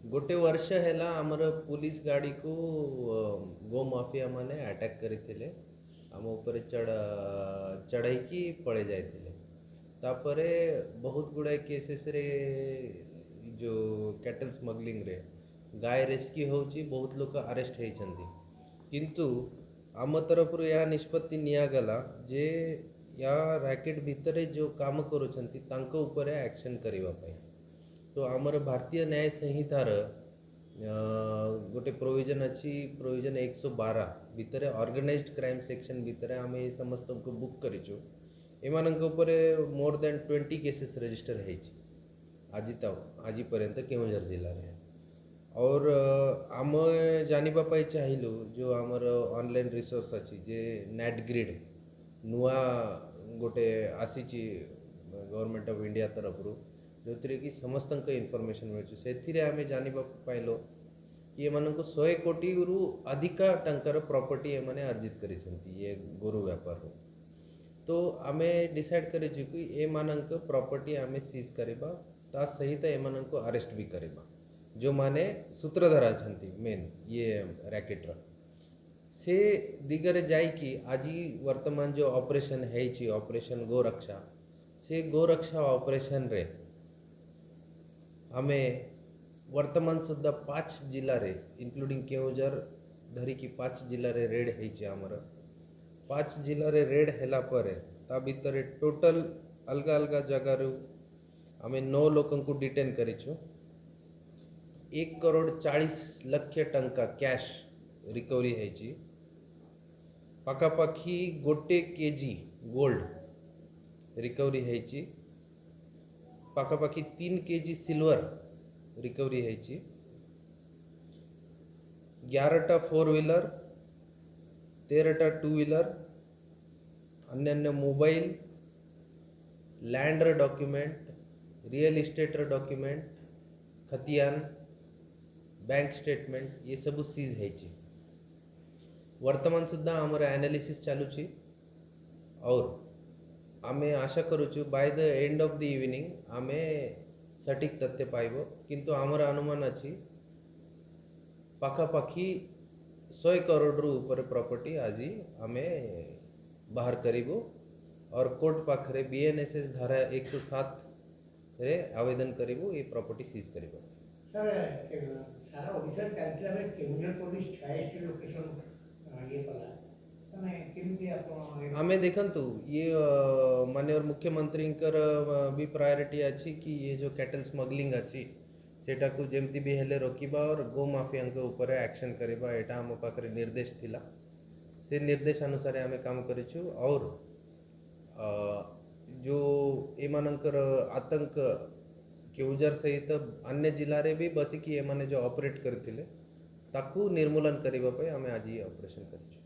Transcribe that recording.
गोटे वर्ष हैला आमर पुलिस गाड़ी को गो माफिया माने अटैक करथिले आम ऊपर चढ़ाई पड़े जाइथिले तापरे बहुत गुड़ाए केसेस रे जो कैटल स्मगलिंग रे गाय रेस्क्यू होची बहुत लोग अरेस्ट होइछंती किंतु आम तरफ यह निष्पत्ति नियागला जे या रैकेट भितर जो काम करूछंती तांको ऊपर एक्शन करबा पई। तो आमर भारतीय न्याय संहितार गोटे प्रोविजन अच्छी प्रोविजन 112 भितर ऑर्गेनाइज्ड क्राइम सेक्शन भितर आम ये समस्त को बुक करिचु एमानंक ऊपर मोर देन 20 केसेस रजिस्टर होइछि आज तक आज पर्यंत केवंझर जिले में। और आम जानिबा पाई चाहिलु जो आमर ऑनलाइन रिसोर्स अच्छी जे नेट ग्रिड नुआ गोटे आसीची गवर्नमेंट ऑफ इंडिया तरफ जो कि समस्त इनफॉरमेशन मिलूँ से आम जानिबा पाइलो कि एमानंको 100 कोटी रु अधिका टंकार प्रॉपर्टी एमाने अर्जित करिसेंती ये गोरु व्यापार हो। तो आम डिसाइड करिछु कि एमानंक प्रॉपर्टी आम सीज करबा ता सहित एमानंको अरेस्ट भी करबा जो माने सूत्रधार अछंती मेन ये रैकेटर से दिगरे जाई कि आज वर्तमान जो ऑपरेशन है ऑपरेशन गोरक्षा से गोरक्षा ऑपरेशन रे हमें वर्तमान सुद्धा 5 जिला रे इंक्लूडिंग केवंझर धरिकी 5 जिला रे रेड है आमर 5 जिला रे रेड हैला पर ता भितर टोटल अलग अलग जगार आम 9 लोक को डिटेन करिछु 1,40,00,000 टंका कैश रिकवरी है पाखापाखी गोटे केजी गोल्ड रिकवरी है पाखापाखी 3 केजी सिल्वर रिकवरी है 11टा 4 व्हीलर 13टा 2 व्हीलर अन्य mobile land document real estate document खतियान बैंक स्टेटमेंट ये सब सीज है वर्तमान सुद्धा आमर एनालिसिस चलुची और आमे आशा करुचु by the end of the evening आमे सटीक तथ्य पाइब किंतु आमर अनुमान अच्छी पाखापाखी 100 करोड़ रु ऊपर प्रॉपर्टी आज आमे बाहर करिबो और कोर्ट पाखरे बीएनएसएस धारा 107 रे आवेदन करिबो ये प्रॉपर्टी सीज करिबो। सर सारा ओडिशा चलता है केवंझर पुलिस 26 लोकेशन ये कला आमे देखंतु ये माननीय मुख्यमंत्री भी प्रायोरिटी अच्छी कि ये जो कैटल स्मगलिंग अच्छी सेटा को जेमती भी हेले रोकिबा और गो माफिया के ऊपर एक्शन करबा एटा हम पाखरे निर्देश थिला से निर्देश अनुसार आमे काम करिछु और जो एमानंकर आतंक केवंझर सहित अन्य जिले रे भी बसिकी एमाने जो ऑपरेट करथिले ताकू निर्मूलन करबा पे आमे आज ये ऑपरेशन करिछु।